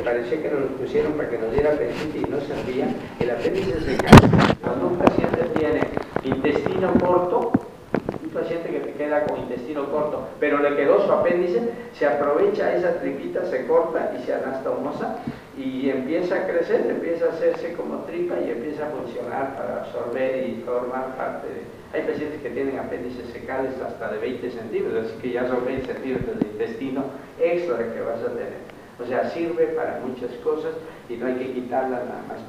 parecía que nos lo pusieron para que nos diera apendicitis y no servía. El apéndice se cae. Cuando un paciente tiene intestino corto, un paciente que te queda con intestino corto, pero le quedó su apéndice, se aprovecha esa tripita, se corta y se anastomosa y empieza a crecer, empieza a hacerse como tripa y empieza a funcionar para absorber y formar parte de... Hay pacientes que tienen apéndices secales hasta de 20 centímetros, así que ya son 20 centímetros de intestino extra que vas a tener. O sea, sirve para muchas cosas y no hay que quitarla nada más,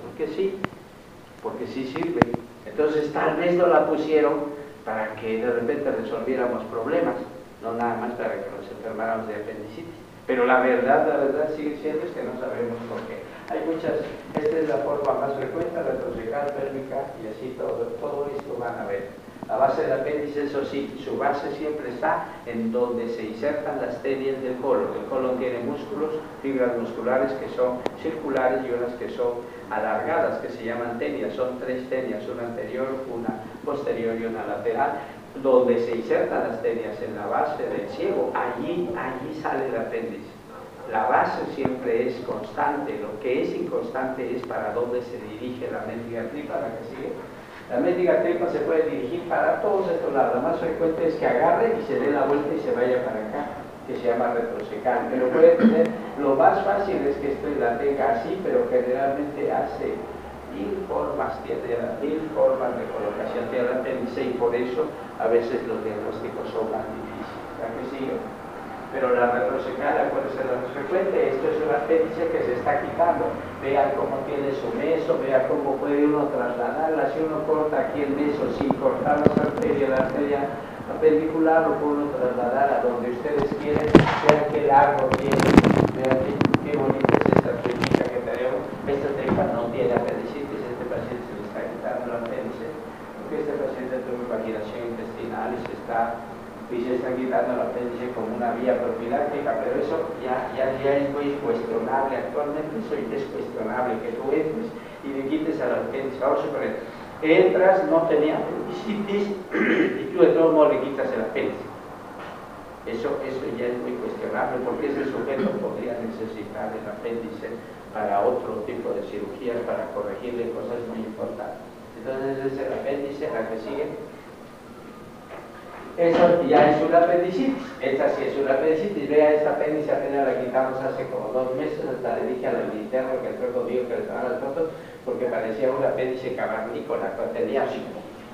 porque sí sirve. Entonces tal vez no la pusieron para que de repente resolviéramos problemas, no nada más para que nos enfermáramos de apendicitis. Pero la verdad sigue siendo es que no sabemos por qué. Hay muchas, esta es la forma más frecuente, retrocecal, pélvica y así todo esto van a ver. La base del apéndice, eso sí, su base siempre está en donde se insertan las tenias del colon. El colon tiene músculos, fibras musculares que son circulares y unas que son alargadas, que se llaman tenias. Son 3 tenias, una anterior, una posterior y una lateral. Donde se insertan las tenias en la base del ciego, allí sale el apéndice. La base siempre es constante, lo que es inconstante es para dónde se dirige la mendiga tripa, la que sigue. La mendiga tripa se puede dirigir para todos estos lados. La más frecuente es que agarre y se dé la vuelta y se vaya para acá, que se llama retrocecal. Pero puede tener, lo más fácil es que esto la tenga así, pero generalmente hace 1000 formas, tiene 1000 formas de colocación de la apéndice y por eso a veces los diagnósticos son más difíciles. ¿A qué sigue? Pero la retrocecal, acuérdense, la más frecuente, esto es un apéndice que se está quitando. Vean cómo tiene su meso, vean cómo puede uno trasladarla. Si uno corta aquí el meso sin cortar la arteria apendicular, lo puede uno trasladar a donde ustedes quieren. Vean qué largo tiene, vean qué bonita es esta tripita que tenemos. Esta tripa no tiene apendicitis, este paciente se le está quitando el apéndice, porque este paciente tuvo vaginación intestinal y se está quitando el apéndice como una vía profiláctica, pero eso ya es muy cuestionable. Actualmente eso es cuestionable, que tú entres y le quites al apéndice. Vamos a suponer, entras, no tenía apendicitis y tú de todos modos le quitas el apéndice. Eso ya es muy cuestionable, porque ese sujeto podría necesitar el apéndice para otro tipo de cirugías, para corregirle cosas muy importantes. Entonces es el apéndice, la que sigue. Eso ya es una apendicitis, esta sí es una apendicitis. Vea, esta apéndice apenas la quitamos hace como 2 meses, hasta le dije al interno que entró conmigo que le tomara las fotos, porque parecía un apéndice cavernícola, tenía así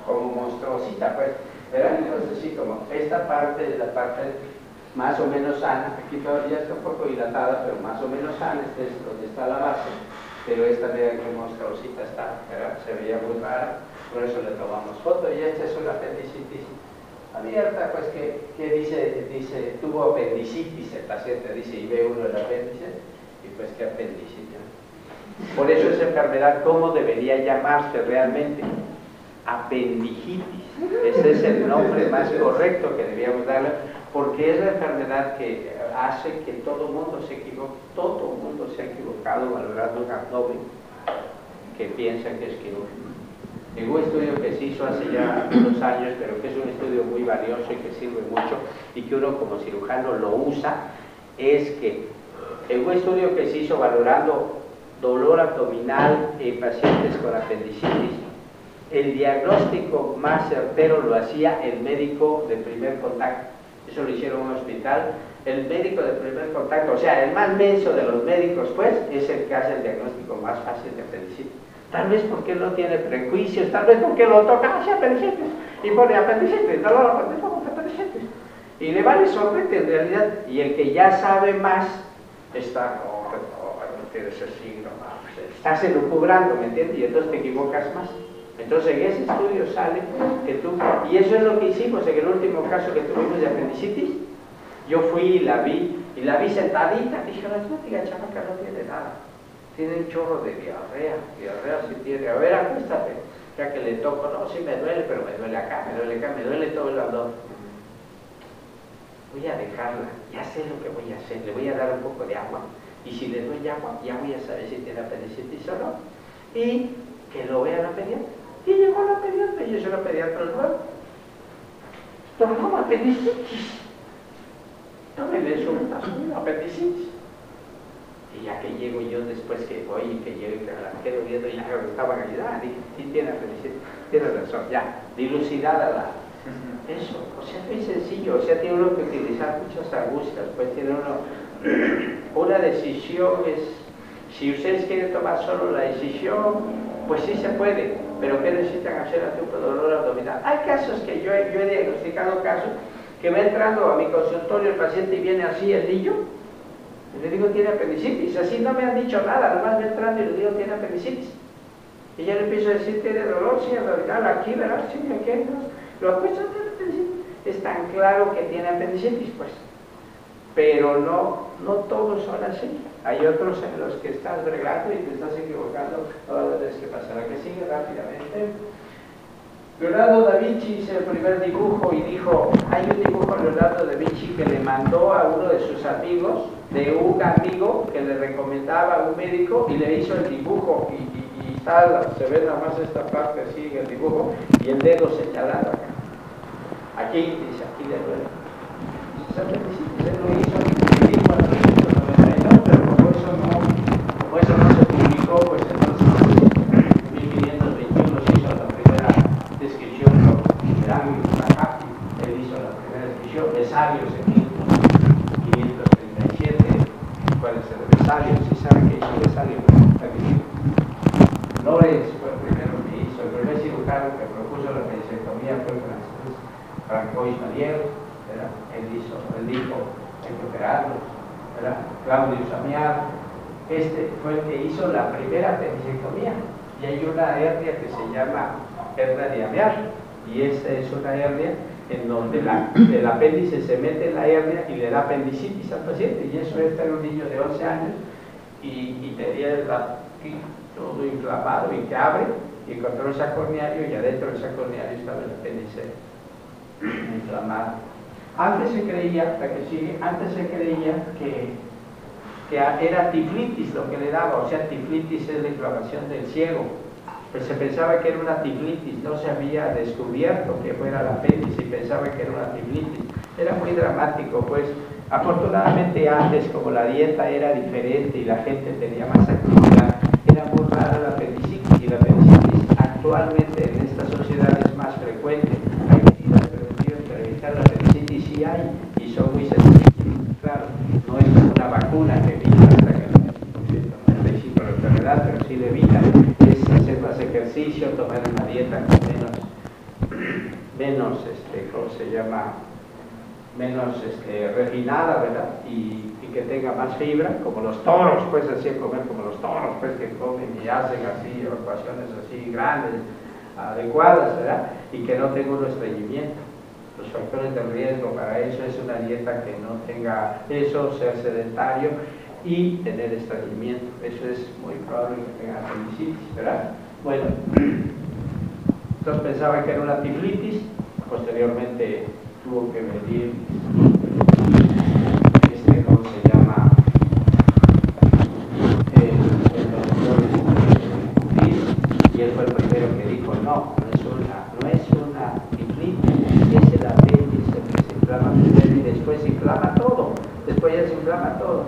como monstruosita, pues. ¿Verdad? Entonces sí, como esta parte es la parte más o menos sana, aquí todavía está un poco dilatada, pero más o menos sana, este es donde está la base, pero esta vean qué monstruosita está, ¿verdad? Se veía muy rara, por eso le tomamos foto, y esta es una apendicitis abierta, pues que dice, tuvo apendicitis el paciente, dice, y ve uno el apéndice, y pues qué apendicitis. Por eso esa enfermedad, ¿cómo debería llamarse realmente? Apendicitis. Ese es el nombre más correcto que debíamos darle, porque es la enfermedad que hace que todo el mundo se equivoque, todo el mundo se ha equivocado valorando un abdomen que piensa que es quirúrgico. En un estudio que se hizo hace ya unos años, pero que es un estudio muy valioso y que sirve mucho y que uno como cirujano lo usa, es que en un estudio que se hizo valorando dolor abdominal en pacientes con apendicitis, el diagnóstico más certero lo hacía el médico de primer contacto. Eso lo hicieron en un hospital. El médico de primer contacto, o sea, el más menso de los médicos, pues, es el que hace el diagnóstico más fácil de apendicitis. Tal vez porque no tiene prejuicios, tal vez porque lo toca hacia apendicitis y pone apendicitis, dolor apendicitis. Y le vale sorbete en realidad. Y el que ya sabe más está, no tiene ese signo, estás elucubrando, ¿me entiendes? Y entonces te equivocas más. Entonces en ese estudio sale que tú, y eso es lo que hicimos en el último caso que tuvimos de apendicitis. Yo fui y la vi sentadita, dije, la chamaca no tiene nada. Tiene un chorro de diarrea sí tiene, a ver, acuéstate, ya que le toco, no, sí me duele, pero me duele acá, me duele todo el abdomen. Voy a dejarla, ya sé lo que voy a hacer, le voy a dar un poco de agua, y si le doy agua, ya voy a saber si tiene apendicitis o no, y que lo vean a pediatra. Y llegó la pediatra, y yo soy la pediatra nueva. Tomó apendicitis. Tómele su apendicitis. Y ya que llego yo después que voy y que llego y que la quedo viendo y ya me estaban ayudando, dije, sí, tiene razón, ya, dilucidada eso, o sea, es muy sencillo, o sea, tiene uno que utilizar muchas argucias, pues tiene uno, una decisión es, si ustedes quieren tomar solo la decisión, pues sí se puede, pero ¿qué necesitan hacer ante un dolor abdominal? Hay casos que yo he diagnosticado casos que va entrando a mi consultorio el paciente y viene así el niño, y le digo tiene apendicitis, así no me han dicho nada, además va entrando y le digo tiene apendicitis. Y ya le empiezo a decir, tiene dolor, sí, abdominal, aquí, ¿verdad? Sí, aquí, lo apuesto, tiene apendicitis. Es tan claro que tiene apendicitis, pues. Pero no todos son así. Hay otros en los que estás bregando y te estás equivocando. Ahora tienes que pasar a que sigue rápidamente. Leonardo da Vinci hizo el primer dibujo y dijo, hay un dibujo Leonardo da Vinci que le mandó a uno de sus amigos, de un amigo que le recomendaba a un médico y le hizo el dibujo y se ve nada más esta parte así en el dibujo y el dedo señalado acá. Aquí, dice, aquí de nuevo. Él lo hizo en 1492, pero como eso no se publicó, pues entonces en 1521 se hizo la primera descripción de Ángulo Sacati, él hizo la primera descripción, Vesalius en 1537, ¿cuál es el Vesalius? Si saben que hizo Vesalius, Lorenz fue el primero que hizo, el primer cirujano que propuso la apendicectomía fue el francés Francois Mariel, él dijo, hay que operarlos, Claudio Samiar, fue el que hizo la primera apendicectomía, y hay una hernia que se llama hernia de Amiar, y esta es una hernia en donde el apéndice se mete en la hernia y le da apendicitis al paciente, y eso era un niño de 11 años, y tenía todo inflamado y que abre y encontró el saco corneario y adentro del saco corneario estaba el apéndice inflamado. Antes se creía que era tiflitis lo que le daba, o sea, tiflitis es la inflamación del ciego. Pues se pensaba que era una tiflitis, no se había descubierto que fuera el apéndice y pensaba que era una tiflitis. Era muy dramático, pues. Afortunadamente antes, como la dieta era diferente y la gente tenía más actividad, era muy raro la apendicitis, y la apendicitis actualmente en esta sociedad es más frecuente. Hay medidas preventivas para evitar la apendicitis, sí hay, y son muy sencillas. Claro, no es como una vacuna que evita hasta que el 95% de la enfermedad, pero sí le evita. Es hacer más ejercicio, tomar una dieta con menos ¿cómo se llama? Menos refinada, ¿verdad? Y que tenga más fibra, como los toros, pues así comer como los toros, pues que comen y hacen así, evacuaciones así grandes, adecuadas, ¿verdad? Y que no tenga un estreñimiento. Los factores de riesgo para eso es una dieta que no tenga eso, ser sedentario y tener estreñimiento. Eso es muy probable que tenga apendicitis, ¿verdad? Bueno, entonces pensaba que era una tiflitis, posteriormente tuvo que medir ¿cómo se llama? El doctor y él fue el primero que dijo no es una tiflitis, es el apéndice que se inflama primero y después se inflama todo, después ya se inflama todo,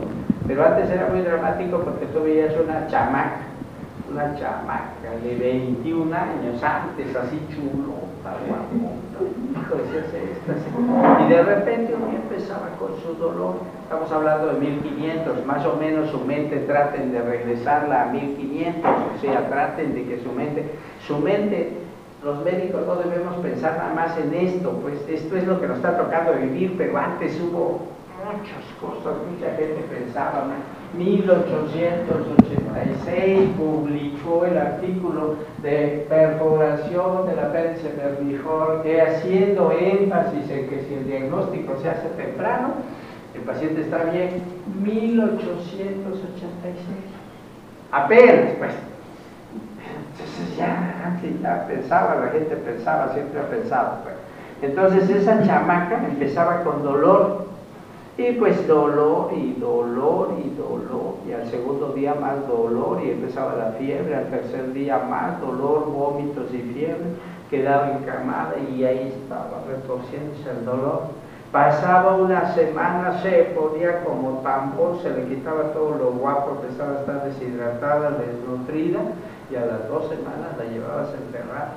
pero antes era muy dramático porque tú veías una chamaca de 21 años antes, así chulota, y de repente uno empezaba con su dolor. Estamos hablando de 1500, más o menos su mente traten de regresarla a 1500, o sea, traten de que su mente, los médicos no debemos pensar nada más en esto, pues esto es lo que nos está tocando vivir, pero antes hubo muchas cosas, mucha gente pensaba, 1886 publicó el artículo de perforación del apéndice vermijor, haciendo énfasis en que si el diagnóstico se hace temprano, el paciente está bien. 1886. Apenas, pues. Entonces ya pensaba, la gente pensaba, siempre ha pensado. Pues. Entonces esa chamaca empezaba con dolor. Y pues dolor, y al segundo día más dolor, y empezaba la fiebre, al tercer día más dolor, vómitos y fiebre, quedaba encamada y ahí estaba retorciéndose el dolor. Pasaba una semana, se ponía como tambor, se le quitaba todo lo guapo, empezaba a estar deshidratada, desnutrida, y a las 2 semanas la llevabas a enterrar.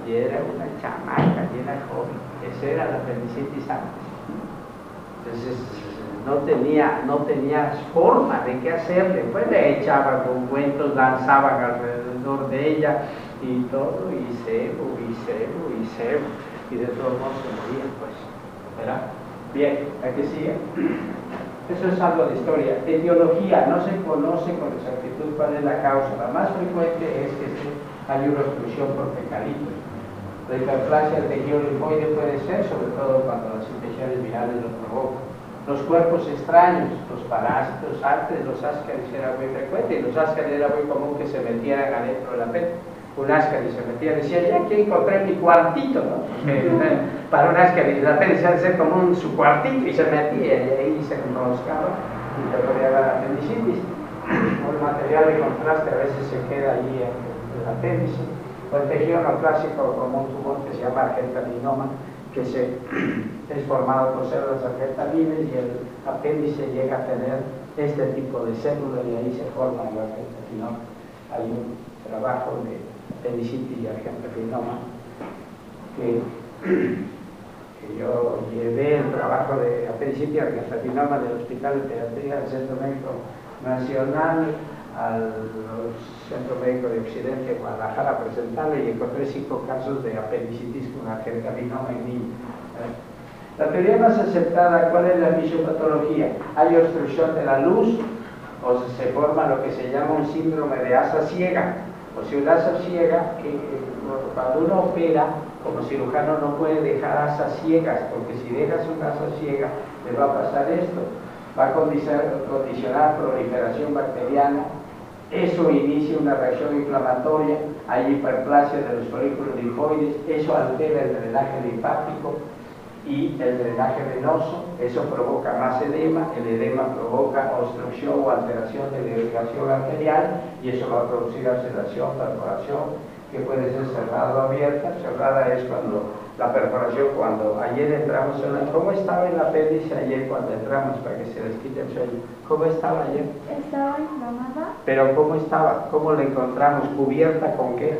Y era una chamaca, y era joven. Esa era la apendicitis antes. Entonces no tenía forma de qué hacerle. Pues le echaban ungüentos, lanzaban alrededor de ella y todo, y sebo, y de todos modos se moría, pues, ¿verdad? Bien, aquí sigue. Eso es algo de historia. Etiología, no se conoce con exactitud cuál es la causa. La más frecuente es que hay una obstrucción por fecalitos. La hiperplasia del tejido linfoide puede ser, sobre todo cuando las infecciones virales lo provocan. Los cuerpos extraños, los parásitos, antes los ascaris era muy frecuente, y los ascaris era muy común que se metieran adentro de la pena. Un ascaris se metía, decía, ya aquí encontré mi cuartito, ¿no? Para un ascaris la pena se hace como su cuartito, y se metía, y ahí se enroscaba, y te podía dar apendicitis. El material de contraste a veces se queda ahí en el apéndice. O el tejido neoplásico como un tumor que se llama argentaminoma, que es formado por células argentamines, y el apéndice llega a tener este tipo de células, y ahí se forma el argentaminoma. Hay un trabajo de apendicitis y argentaminoma que yo llevé el trabajo de apendicitis y argentaminoma del Hospital de Pediatría del Centro Médico Nacional al Centro Médico de Occidente de Guadalajara a presentarle, y encontré 5 casos de apendicitis con argentaminoma en niños. La teoría más aceptada, ¿cuál es la fisiopatología? Hay obstrucción de la luz, o se forma lo que se llama un síndrome de asa ciega. O si un asa ciega, cuando uno opera, como cirujano no puede dejar asas ciegas, porque si dejas una asa ciega, le va a pasar esto. Va a condicionar proliferación bacteriana, eso inicia una reacción inflamatoria, hay hiperplasia de los folículos linfoides, eso altera el drenaje linfático y el drenaje venoso, eso provoca más edema, el edema provoca obstrucción o alteración de la irrigación arterial, y eso va a producir ulceración, perforación, que puede ser cerrada o abierta. Cerrada es cuando la perforación, cuando ayer entramos en la... ¿Cómo estaba el apéndice ayer cuando entramos, para que se les quite el sueño? ¿Cómo estaba ayer? Estaba inflamada. ¿Pero cómo estaba? ¿Cómo la encontramos? ¿Cubierta con qué?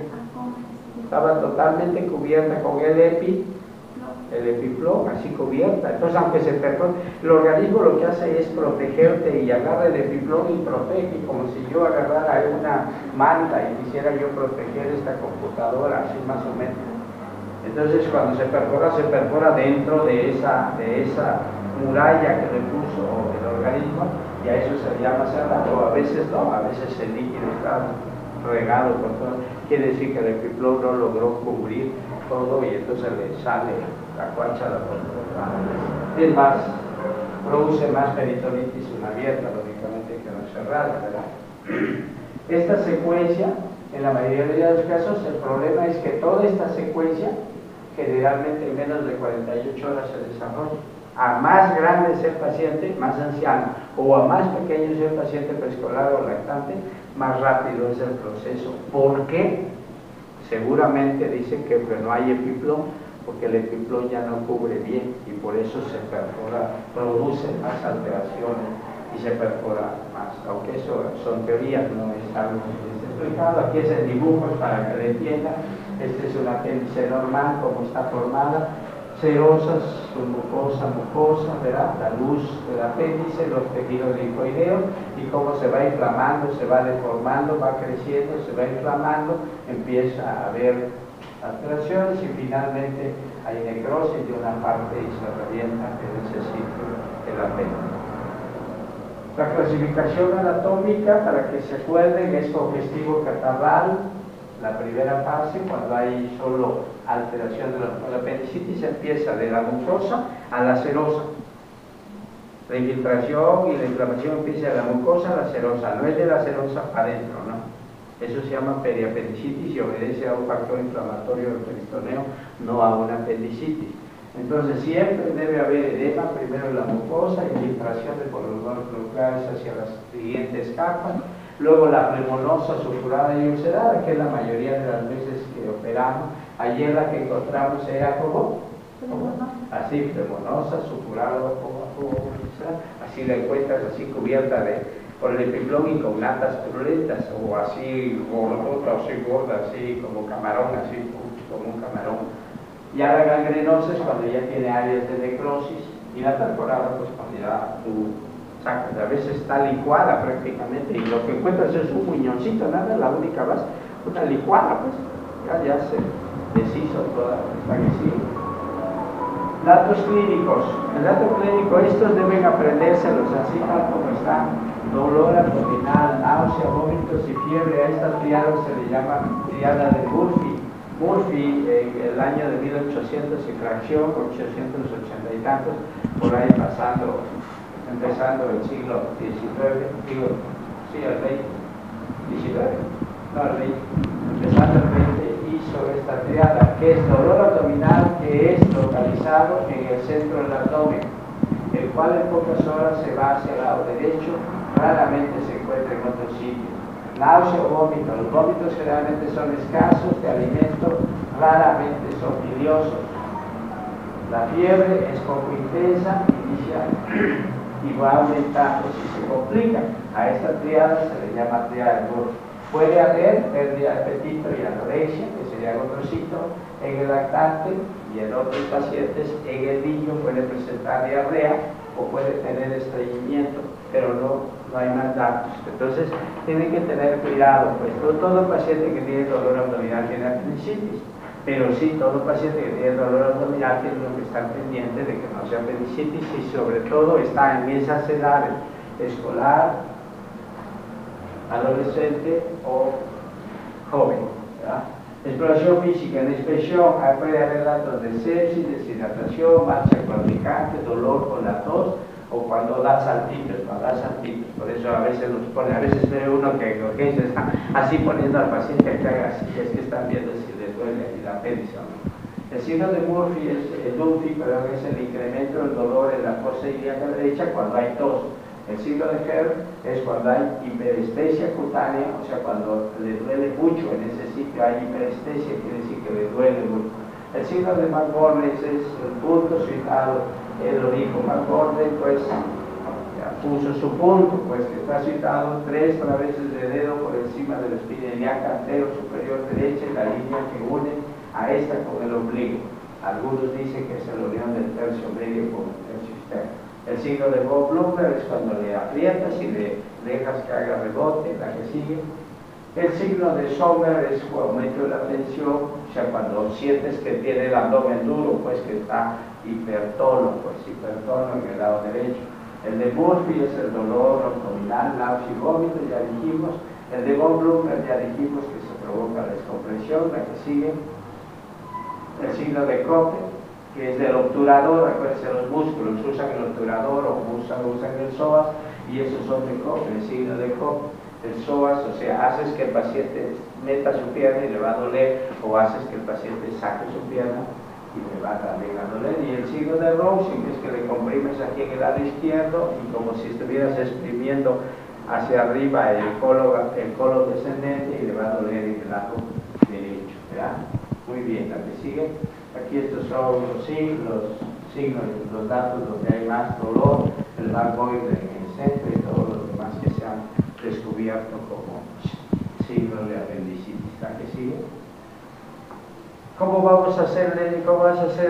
Estaba totalmente cubierta con el epiplón, así cubierta. Entonces, aunque se perfora, el organismo lo que hace es protegerte, y agarra el epiplón y protege, como si yo agarrara una manta y quisiera yo proteger esta computadora, así más o menos. Entonces, cuando se perfora dentro de esa muralla que le puso el organismo, y a eso se le llama cerrado. O a veces no, a veces el líquido está regado con todo, quiere decir que el epiplón no logró cubrir todo, y entonces le sale la cuacha a la computadora. Es más, produce más peritonitis una abierta, lógicamente, que una cerrada, ¿verdad? Esta secuencia, en la mayoría de los casos, el problema es que toda esta secuencia, generalmente en menos de 48 horas se desarrolla. A más grande sea el paciente, más anciano, o a más pequeño sea el paciente preescolar o lactante, más rápido es el proceso. ¿Por qué? Seguramente dicen que no hay epiplón, porque el epiplón ya no cubre bien, y por eso se perfora, produce más alteraciones y se perfora más. Aunque eso son teorías, no es algo que esté explicado. Aquí es en dibujos para que lo entiendan. Este es un apéndice normal, como está formada, cerosas, su mucosa, ¿verdad? La luz del apéndice, los tejidos linfoideos, y cómo se va inflamando, se va deformando, va creciendo, se va inflamando, empieza a haber alteraciones, y finalmente hay necrosis de una parte y se revienta en ese sitio el apéndice. La clasificación anatómica, para que se acuerden, es congestivo catarral. La primera fase, cuando hay solo alteración de la apendicitis, empieza de la mucosa a la serosa. La infiltración y la inflamación empieza de la mucosa a la serosa, no es de la serosa para adentro, ¿no? Eso se llama periapendicitis y obedece a un factor inflamatorio del peritoneo, no a una apendicitis. Entonces siempre debe haber edema, primero en la mucosa, infiltración de polimonos nucleares hacia las siguientes capas, luego la plemonosa sulfurada y ulcerada, que es la mayoría de las veces que operamos. Ayer la que encontramos era como Así, flemonosa, supurado, así la encuentras así cubierta por el epiplón y con natas purulentas, o así gordota, así gorda, así como camarón, así como un camarón. Ya la gangrenosa es cuando ya tiene áreas de necrosis, y la perforada pues cuando ya tú sacas, a veces está licuada prácticamente, y lo que encuentras es un muñoncito, nada, la única base, una licuada, pues ya se deshizo toda, está que sí. Datos clínicos. El dato clínico, estos deben aprendérselos así tal como está. Dolor abdominal, náusea, vómitos y fiebre. A esta triada se le llama triada de Murphy. Murphy, en el año de 1800 y fracción, 880 y tantos, por ahí empezando el siglo XIX, digo, sí, el 20, 19, no, el 20, empezando el 20, hizo esta triada, que es dolor abdominal, que es localizado en el centro del abdomen, el cual en pocas horas se va hacia el lado derecho, raramente se encuentra en otro sitio. Náusea o vómito. Los vómitos generalmente son escasos de alimento, raramente son biliosos. La fiebre es poco intensa, inicial, y va aumentando si se complica. A esta triada se le llama triada de Murphy. Puede haber pérdida de apetito y anorexia, que sería otro síntoma, en el lactante, y en otros pacientes, en el niño puede presentar diarrea o puede tener estreñimiento, pero no hay más datos. Entonces, tienen que tener cuidado, pues no todo paciente que tiene dolor abdominal tiene apendicitis, pero sí todo paciente que tiene dolor abdominal tiene que estar pendiente de que no sea apendicitis, y sobre todo está en esas edades, escolar, adolescente o joven, ¿verdad? Exploración física. En inspección puede haber datos de sepsis, deshidratación, marcha claudicante, dolor con la tos, o cuando da saltitos, por eso a veces nos pone, a veces ve uno que en urgencia está así poniendo al paciente que haga así, es que están viendo si le duele el apéndice o no. El signo de Murphy es el incremento del dolor en la fosa ilíaca derecha cuando hay tos. El signo de Herb es cuando hay hiperestesia cutánea, o sea, cuando le duele mucho en ese sitio, hay hiperestesia, quiere decir que le duele mucho. El signo de McBurney es el punto citado, él lo dijo, McBurney pues ya puso su punto, pues que está citado 3 veces de dedo por encima de la espina ilíaca antero superior derecha, y la línea que une a esta con el ombligo. Algunos dicen que es la unión del tercio medio con el tercio externo. El signo de Bob Bloomberg es cuando le aprietas y le dejas que haga rebote, la que sigue. El signo de Sommer es aumento de la tensión, o sea, cuando sientes que tiene el abdomen duro, pues que está hipertono, en el lado derecho. El de Murphy es el dolor abdominal, náusea y vómito, ya dijimos. El de Bob Bloomberg ya dijimos que se provoca la descompresión, la que sigue. El signo de Koppe, que es del obturador, acuérdense, los músculos usan el obturador o usan el psoas, y esos son de Koppe, el signo de Koppe. El psoas, o sea, haces que el paciente meta su pierna y le va a doler, o haces que el paciente saque su pierna y le va también a doler. Y el signo de Rousing es que le comprimes aquí en el lado izquierdo, y como si estuvieras exprimiendo hacia arriba el colon descendente, y le va a doler en el lado derecho, ¿verdad? Muy bien, la que sigue. Aquí estos son los signos, los datos donde hay más dolor, el margoide en el centro y todos los demás que se han descubierto como signos de apendicitis. ¿La que sigue? ¿Cómo vas a hacer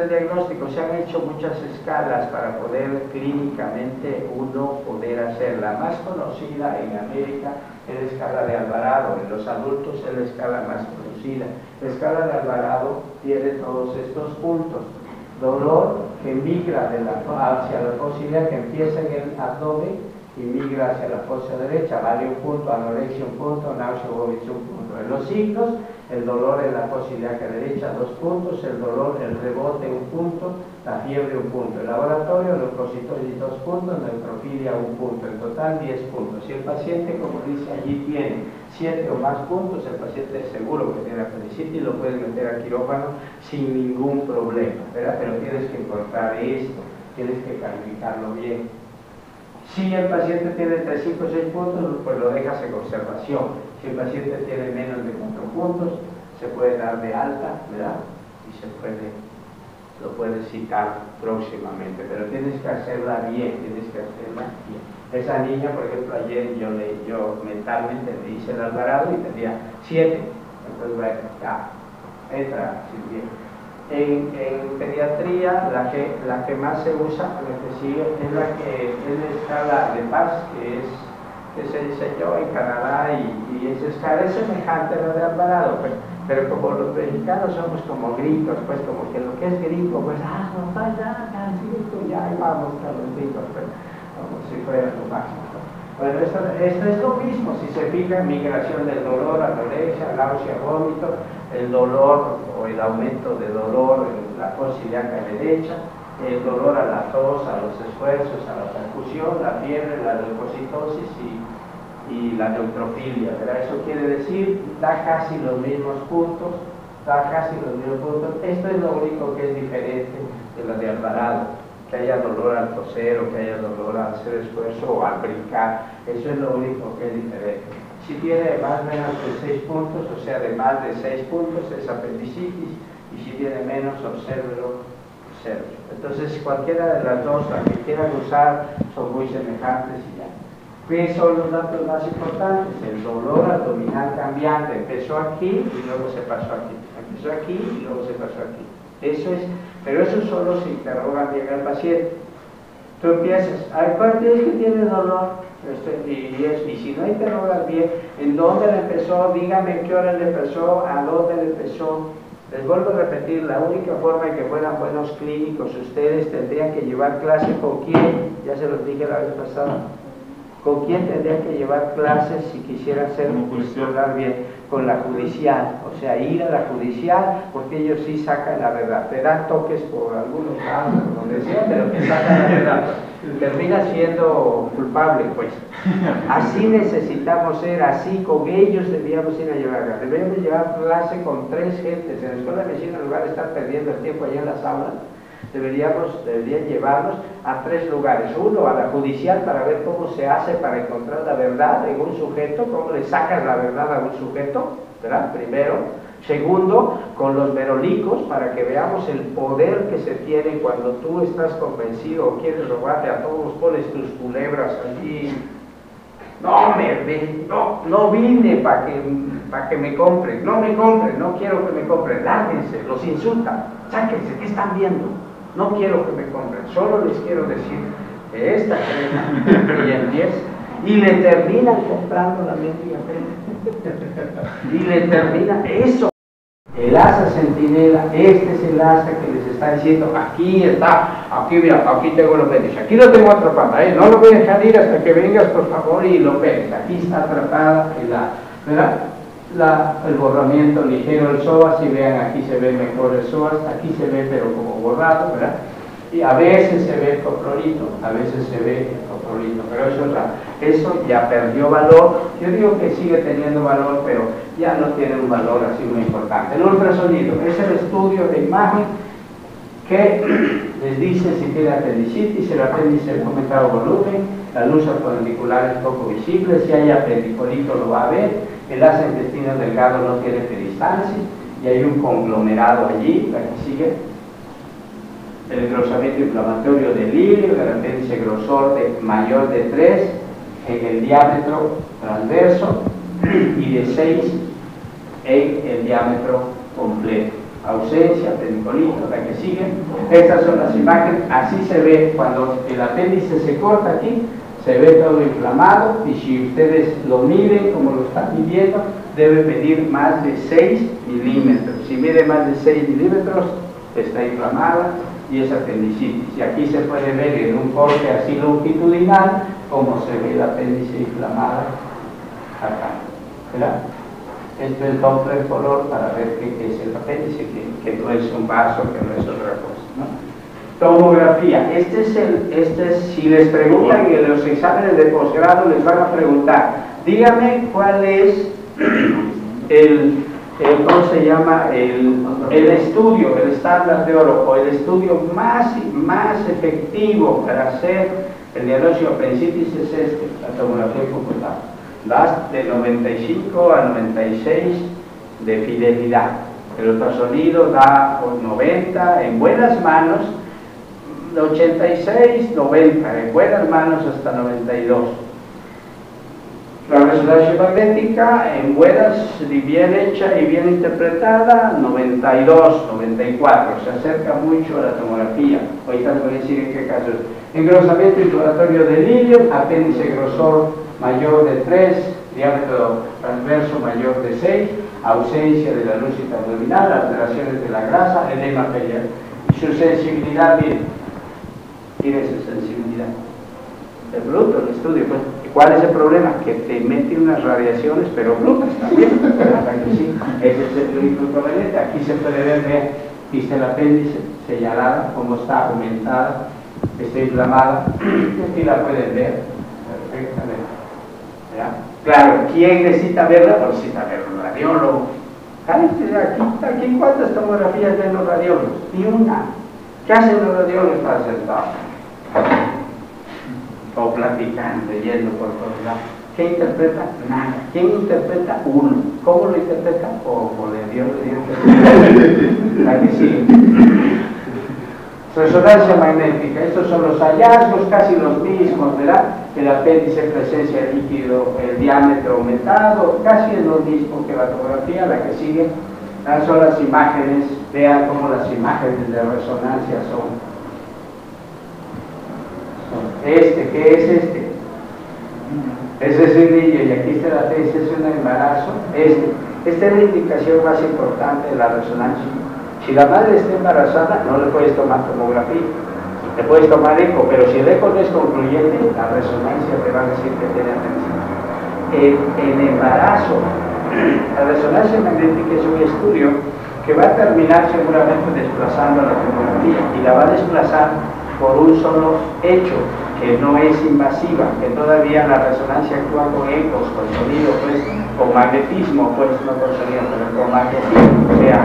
el diagnóstico? Se han hecho muchas escalas para poder clínicamente uno poder hacer. La más conocida en América es la escala de Alvarado, en los adultos es la escala más conocida. La escala de Alvarado tiene todos estos puntos. Dolor que migra hacia la fosa ilíaca, que empieza en el abdomen y migra hacia la fosa derecha, vale un punto, anorexia un punto, náusea o vómito un punto. En los signos, el dolor en la fosa ilíaca derecha 2 puntos, el dolor, el rebote 1 punto, la fiebre 1 punto. El laboratorio, leucocitosis 2 puntos, neutrofilia 1 punto, en total 10 puntos. Si el paciente, como dice allí, tiene 7 o más puntos, el paciente es seguro que tiene apendicitis, lo puedes meter al quirófano sin ningún problema, ¿verdad? Pero tienes que encontrar esto, tienes que calificarlo bien. Si el paciente tiene entre 5 o 6 puntos, pues lo dejas en observación. Si el paciente tiene menos de 4 puntos, se puede dar de alta, ¿verdad? Y se puede lo puedes citar próximamente, pero tienes que hacerla bien, tienes que hacerla bien. Esa niña, por ejemplo, ayer yo mentalmente le hice el Alvarado y tenía 7, entonces bueno, ya, entra sin bien. En pediatría, la que más se usa, la que sigue, es la escala de Paz, que se diseñó en Canadá y esa escala es semejante a la de Alvarado, pero como los mexicanos somos como gringos, pues como que lo que es gringo, pues, papá, ya, ahí vamos a los gringos, pues, como si fuera lo máximo. Bueno, esto es lo mismo, si se fija, migración del dolor, anorexia, náusea, vómito, el dolor o el aumento de dolor en la fosa ilíaca derecha, el dolor a la tos, a los esfuerzos, a la percusión, la fiebre, la leucocitosis y la neutrofilia, ¿verdad? Eso quiere decir, da casi los mismos puntos, Esto es lo único que es diferente de la de Alvarado, que haya dolor al toser o que haya dolor al hacer esfuerzo o al brincar, eso es lo único que es diferente. Si tiene más o menos de 6 puntos, o sea, de más de 6 puntos es apendicitis, y si tiene menos, obsérvelo. Entonces, cualquiera de las dos, las que quieran usar, son muy semejantes y ya. ¿Qué son los datos más importantes? El dolor abdominal cambiante empezó aquí y luego se pasó aquí. Empezó aquí y luego se pasó aquí. Eso es, pero eso solo se interroga bien al paciente. Tú empiezas, ¿cuál es que tiene dolor? Y si no interrogas bien, ¿en dónde le empezó? Dígame qué hora le empezó, a dónde le empezó. Les vuelvo a repetir, la única forma en que fueran buenos clínicos, ustedes tendrían que llevar clase con quién, ya se los dije la vez pasada, con quién tendrían que llevar clases si quisieran ser hablar bien, con la judicial, o sea, ir a la judicial, porque ellos sí sacan la verdad, te dan toques por algunos lados, donde sea, pero que sacan la verdad, termina siendo culpable, pues. Así necesitamos ser, así con ellos debíamos ir a llevar, debemos llevar clase con 3 gentes, en la escuela de medicina, en lugar de estar perdiendo el tiempo allá en las aulas, deberían llevarnos a 3 lugares. Uno, a la judicial, para ver cómo se hace para encontrar la verdad en un sujeto, cómo le sacas la verdad a un sujeto, ¿verdad? Primero. Segundo, con los merolicos, para que veamos el poder que se tiene cuando tú estás convencido o quieres robarte a todos, pones tus culebras allí. No vine para que me compren, no me compren, no quiero que me compren, lárguense, los insultan, sáquense, ¿qué están viendo? No quiero que me compren, solo les quiero decir que esta crema y empieza, y le terminan comprando la mendiga crema, y le terminan eso. El asa centinela, este es el asa que les está diciendo, aquí está, aquí mira, aquí tengo los medios, aquí lo tengo atrapada, no lo voy a dejar ir hasta que vengas por favor y lo pegues, aquí está atrapada ¿verdad? El borramiento ligero del psoas, si vean aquí se ve mejor el psoas, aquí se ve pero como borrado, ¿verdad? Y a veces se ve el coprolito, a veces se ve el coprolito, pero eso ya perdió valor. Yo digo que sigue teniendo valor, pero ya no tiene un valor así muy importante. El ultrasonido es el estudio de imagen que les dice si tiene apendicitis, el apéndice de aumentado volumen, la luz appendicular es poco visible, si hay apendicolito lo va a ver, el asa intestino delgado no tiene peristancia y hay un conglomerado allí, la que sigue. El engrosamiento inflamatorio del hilo, el apéndice grosor mayor de 3 en el diámetro transverso y de 6 en el diámetro completo. Ausencia, apendicolito, la que sigue. Estas son las imágenes, así se ve cuando el apéndice se corta aquí, se ve todo inflamado y si ustedes lo miden como lo están midiendo, debe medir más de 6 milímetros. Si mide más de 6 milímetros, está inflamada y es apendicitis. Y aquí se puede ver en un corte así longitudinal cómo se ve el apéndice inflamado acá, ¿verdad? Esto es Doppler color para ver qué es el apéndice, que no es un vaso, que no es otra cosa, ¿no? Tomografía, si les preguntan en los exámenes de posgrado, les van a preguntar, dígame cuál es ¿cómo se llama? El estudio, el estándar de oro, o el estudio más efectivo para hacer el diagnóstico de apendicitis es la tomografía computable. Das de 95 a 96 de fidelidad. El ultrasonido da 90, en buenas manos 86, 90, en buenas manos hasta 92. La resonancia magnética, en buenas, bien hecha y bien interpretada, 92, 94, se acerca mucho a la tomografía. Ahorita les voy a decir en qué casos. Engrosamiento inflamatorio del ilium, apéndice grosor mayor de 3, diámetro transverso mayor de 6, ausencia de la lúcida abdominal, alteraciones de la grasa, edema peliar. Y su sensibilidad, miren, tiene su sensibilidad. Es bruto el estudio, pues. ¿Cuál es el problema? Que te mete unas radiaciones, pero brutas también, ¿verdad que sí? Ese es el único inconveniente. Aquí se puede ver, viste el apéndice señalada, cómo está aumentada, está inflamada. Aquí la pueden ver perfectamente. ¿Ya? Claro, ¿quién necesita verla? Pues necesita ver un radiólogo. Aquí ¿cuántas tomografías ven los radiólogos? Ni una. ¿Qué hacen los radiólogos para sentados? O platicando, yendo por todos lados. ¿Qué interpreta? Nada. ¿Quién interpreta? Uno. ¿Cómo lo interpreta? Como le dio Aquí sigue. Resonancia magnética. Estos son los hallazgos, casi los mismos, ¿verdad? El apéndice, presencia de líquido, el diámetro aumentado, casi es lo mismo que la tomografía. La que sigue son las imágenes. Vean cómo las imágenes de resonancia son. ¿Qué es este? Ese es un niño y aquí está la tesis, es un embarazo. Esta es la indicación más importante de la resonancia. Si la madre está embarazada, no le puedes tomar tomografía, le puedes tomar eco, pero si el eco no es concluyente, la resonancia te va a decir que tiene atención. El embarazo, la resonancia magnética es un estudio que va a terminar seguramente desplazando a la tomografía y la va a desplazar por un solo hecho, que no es invasiva, que todavía la resonancia actúa con ecos, con sonido, pues, con magnetismo, pues, no con sonido, pero con magnetismo, o sea,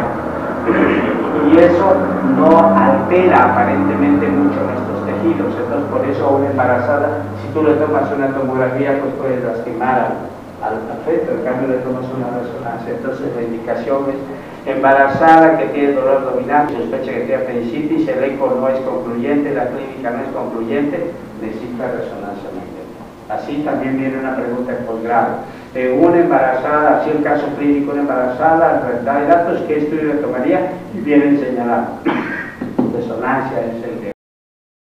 y eso no altera aparentemente mucho nuestros tejidos. Entonces, por eso a una embarazada, si tú le tomas una tomografía, pues puedes lastimar al feto, en cambio le tomas una resonancia. Entonces, la indicación es embarazada que tiene dolor abdominal, sospecha que tiene apendicitis, el eco no es concluyente, la clínica no es concluyente, necesita resonancia magnética. Así también viene una pregunta en posgrado. Una embarazada, así el caso clínico, una embarazada, da de datos, ¿qué estudio le tomaría? Y vienen señalando. Resonancia es el de